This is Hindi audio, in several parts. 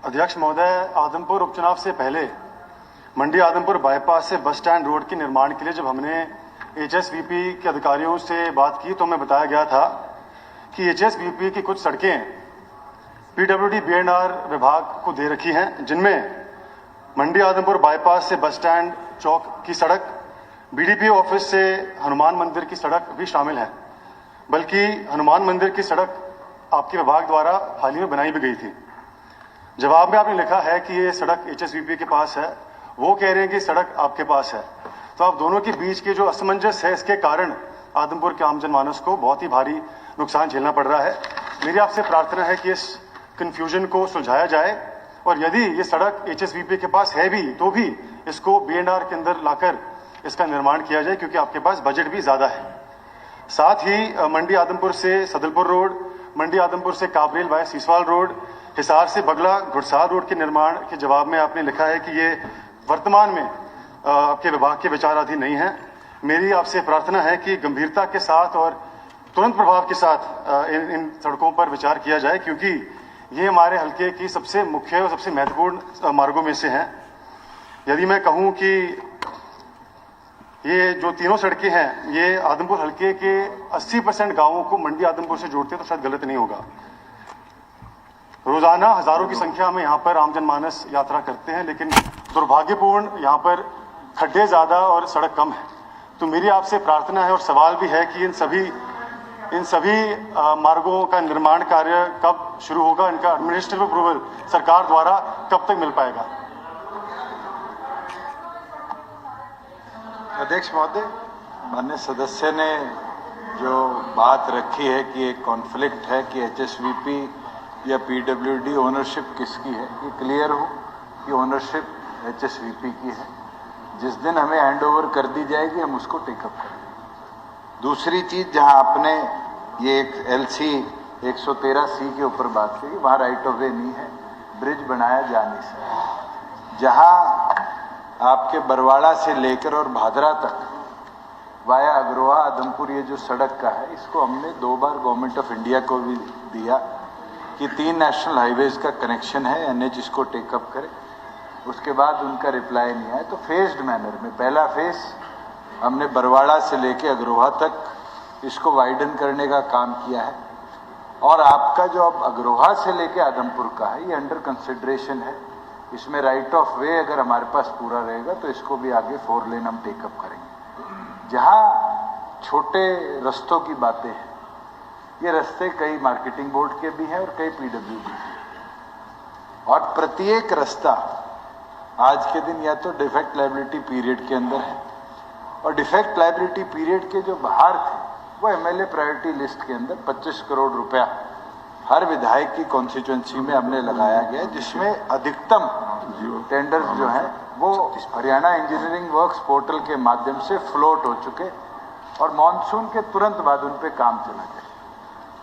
अध्यक्ष महोदय, आदमपुर उपचुनाव से पहले मंडी आदमपुर बाईपास से बस स्टैंड रोड के निर्माण के लिए जब हमने एचएसवीपी के अधिकारियों से बात की तो हमें बताया गया था कि एचएसवीपी की कुछ सड़कें पीडब्ल्यूडी बीएनआर विभाग को दे रखी हैं, जिनमें मंडी आदमपुर बाईपास से बस स्टैंड चौक की सड़क, बीडीपी ऑफिस से हनुमान मंदिर की सड़क भी शामिल है। बल्कि हनुमान मंदिर की सड़क आपके विभाग द्वारा हाल ही में बनाई भी गई थी। जवाब में आपने लिखा है कि ये सड़क एचएसवीपी के पास है, वो कह रहे हैं कि सड़क आपके पास है। तो आप दोनों के बीच के जो असमंजस है, इसके कारण आदमपुर के आम जनमानस को बहुत ही भारी नुकसान झेलना पड़ रहा है। मेरी आपसे प्रार्थना है कि इस कंफ्यूजन को सुलझाया जाए और यदि ये सड़क एचएसवीपी के पास है भी तो भी इसको बीएनआर के अंदर लाकर इसका निर्माण किया जाए, क्योंकि आपके पास बजट भी ज्यादा है। साथ ही मंडी आदमपुर से सदलपुर रोड, मंडी आदमपुर से काबरेल वाया सीसवाल रोड, हिसार से बगला घुड़साल रोड के निर्माण के जवाब में आपने लिखा है कि ये वर्तमान में आपके विभाग के विचाराधीन नहीं है। मेरी आपसे प्रार्थना है कि गंभीरता के साथ और तुरंत प्रभाव के साथ इन सड़कों पर विचार किया जाए, क्योंकि ये हमारे हल्के की सबसे मुख्य और सबसे महत्वपूर्ण मार्गों में से हैं। यदि मैं कहूं कि ये जो तीनों सड़कें हैं, ये आदमपुर हल्के के 80% गांवों को मंडी आदमपुर से जोड़ते हैं तो शायद गलत नहीं होगा। रोजाना हजारों की संख्या में यहाँ पर आम जनमानस यात्रा करते हैं, लेकिन दुर्भाग्यपूर्ण यहाँ पर खड्डे ज्यादा और सड़क कम है। तो मेरी आपसे प्रार्थना है और सवाल भी है कि इन सभी मार्गों का निर्माण कार्य कब शुरू होगा, इनका एडमिनिस्ट्रेटिव अप्रूवल सरकार द्वारा कब तक मिल पाएगा? अध्यक्ष महोदय, माननीय सदस्य ने जो बात रखी है कि एक कॉन्फ्लिक्ट है कि एचएसवीपी या पीडब्ल्यूडी ओनरशिप किसकी है, ये क्लियर हो कि ओनरशिप एचएसवीपी की है। जिस दिन हमें हैंडओवर कर दी जाएगी हम उसको टेकअप करेंगे। दूसरी चीज, जहां आपने ये एक एलसी 113C के ऊपर बात की, वहां राइट ऑफ वे नहीं है, ब्रिज बनाया जा नहीं सकता। जहां आपके बरवाड़ा से लेकर और भादरा तक वाया अग्रोहा आदमपुर ये जो सड़क का है, इसको हमने 2 बार गवर्नमेंट ऑफ इंडिया को भी दिया कि 3 नेशनल हाईवेज का कनेक्शन है, एनएच इसको टेकअप करे। उसके बाद उनका रिप्लाई नहीं आया, तो फेज्ड मैनर में पहला फेज हमने बरवाड़ा से लेके अग्रोहा तक इसको वाइडन करने का काम किया है। और आपका जो अब अग्रोहा से लेके आदमपुर का है, ये अंडर कंसिडरेशन है। इसमें राइट ऑफ वे अगर हमारे पास पूरा रहेगा तो इसको भी आगे 4 लेन हम टेकअप करेंगे। जहां छोटे रस्तों की बातें हैं, ये रास्ते कई मार्केटिंग बोर्ड के भी हैं और कई पीडब्ल्यूडी के, और प्रत्येक रास्ता आज के दिन या तो डिफेक्ट लायबिलिटी पीरियड के अंदर है, और डिफेक्ट लायबिलिटी पीरियड के जो बाहर थे वो एमएलए प्रायोरिटी लिस्ट के अंदर 25 करोड़ रुपया हर विधायक की कॉन्स्टिट्यूएंसी में हमने लगाया गया, जिसमें अधिकतम टेंडर्स जो हैं वो हरियाणा इंजीनियरिंग वर्क्स पोर्टल के माध्यम से फ्लोट हो चुके और मॉनसून के तुरंत बाद उन पे काम चला गया।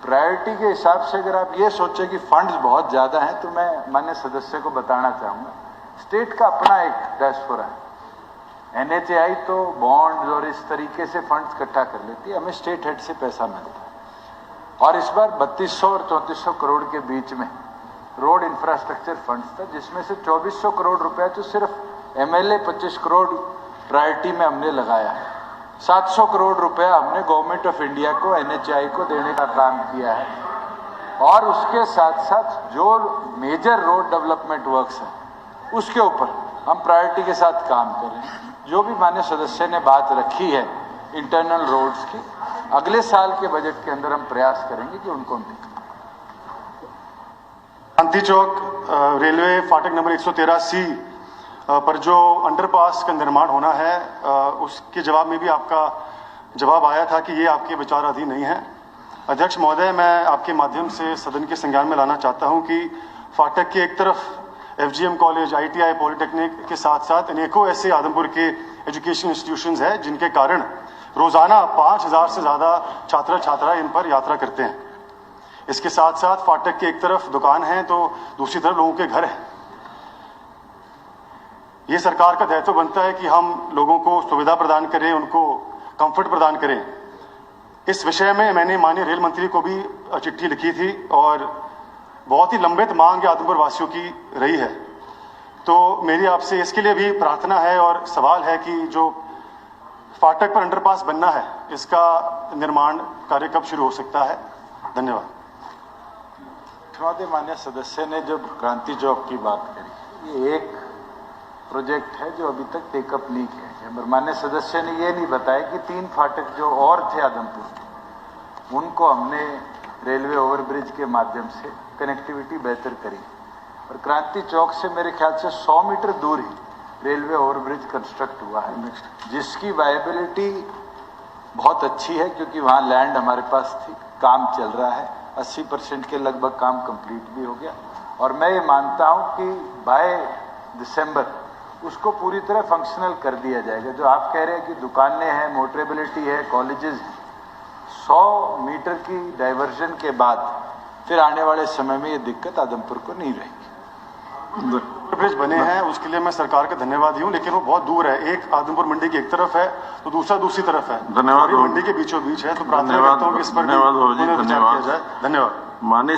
प्रायोरिटी के हिसाब से अगर आप ये सोचे कि फंड्स बहुत ज्यादा हैं, तो मैं माननीय सदस्य को बताना चाहूंगा, स्टेट का अपना एक डैशबोर्ड है। एनएचएआई तो बॉन्ड्स और इस तरीके से फंड्स इकट्ठा कर लेती है, हमें स्टेट हेड से पैसा मिलता है। और इस बार 3200 और 3400 करोड़ के बीच में रोड इंफ्रास्ट्रक्चर फंड्स था, जिसमें से 2400 करोड़ रुपया तो सिर्फ एमएलए 25 करोड़ प्रायोरिटी में हमने लगाया है। 700 करोड़ रुपया हमने गवर्नमेंट ऑफ इंडिया को एनएचएआई को देने का काम किया है। और उसके साथ साथ जो मेजर रोड डेवलपमेंट वर्क्स हैं उसके ऊपर हम प्रायोरिटी के साथ काम कर रहे हैं। जो भी माननीय सदस्य ने बात रखी है इंटरनल रोड्स की, अगले साल के बजट के अंदर हम प्रयास करेंगे कि उनको हम देखें। शांति चौक रेलवे फाटक नंबर 113C पर जो अंडरपास का निर्माण होना है, उसके जवाब में भी आपका जवाब आया था कि ये आपके विचाराधीन नहीं है। अध्यक्ष महोदय, मैं आपके माध्यम से सदन के संज्ञान में लाना चाहता हूं कि फाटक के एक तरफ एफजीएम कॉलेज, आईटीआई, पॉलिटेक्निक के साथ साथ अनेकों ऐसे आदमपुर के एजुकेशन इंस्टीट्यूशंस हैं जिनके कारण रोजाना 5000 से ज्यादा छात्र छात्राएं इन पर यात्रा करते हैं। इसके साथ साथ फाटक के एक तरफ दुकान है तो दूसरी तरफ लोगों के घर है। ये सरकार का दायित्व बनता है कि हम लोगों को सुविधा प्रदान करें, उनको कंफर्ट प्रदान करें। इस विषय में मैंने माननीय रेल मंत्री को भी चिट्ठी लिखी थी और बहुत ही लंबित मांग आदमपुर वासियों की रही है। तो मेरी आपसे इसके लिए भी प्रार्थना है और सवाल है कि जो फाटक पर अंडरपास बनना है, इसका निर्माण कार्य कब शुरू हो सकता है? धन्यवाद। महोदय, माननीय सदस्य ने जब क्रांति चौक की बात करी, ये एक प्रोजेक्ट है जो अभी तक टेकअप नहीं किया गया। पर माननीय सदस्य ने ये नहीं बताया कि 3 फाटक जो और थे आदमपुर के, उनको हमने रेलवे ओवरब्रिज के माध्यम से कनेक्टिविटी बेहतर करी और क्रांति चौक से मेरे ख्याल से 100 मीटर दूर ही रेलवे ओवरब्रिज कंस्ट्रक्ट हुआ है, जिसकी वायबिलिटी बहुत अच्छी है क्योंकि वहाँ लैंड हमारे पास थी, काम चल रहा है, 80% के लगभग काम कंप्लीट भी हो गया और मैं ये मानता हूँ कि बाय दिसंबर उसको पूरी तरह फंक्शनल कर दिया जाएगा। जो आप कह रहे हैं कि दुकानें हैं, मोटरेबिलिटी है, कॉलेजेस हैं, 100 मीटर की डाइवर्जन के बाद फिर आने वाले समय में ये दिक्कत आदमपुर को नहीं रहेगी। ब्रिज बने हैं उसके लिए मैं सरकार का धन्यवादी हूं, लेकिन वो बहुत दूर है। एक आदमपुर मंडी की एक तरफ है तो दूसरा दूसरी तरफ है। धन्यवाद। मंडी के बीचों बीच है, तो प्रार्थना करता हूं कि इस पर धन्यवाद। विचार किया जाए। धन्यवाद। माननीय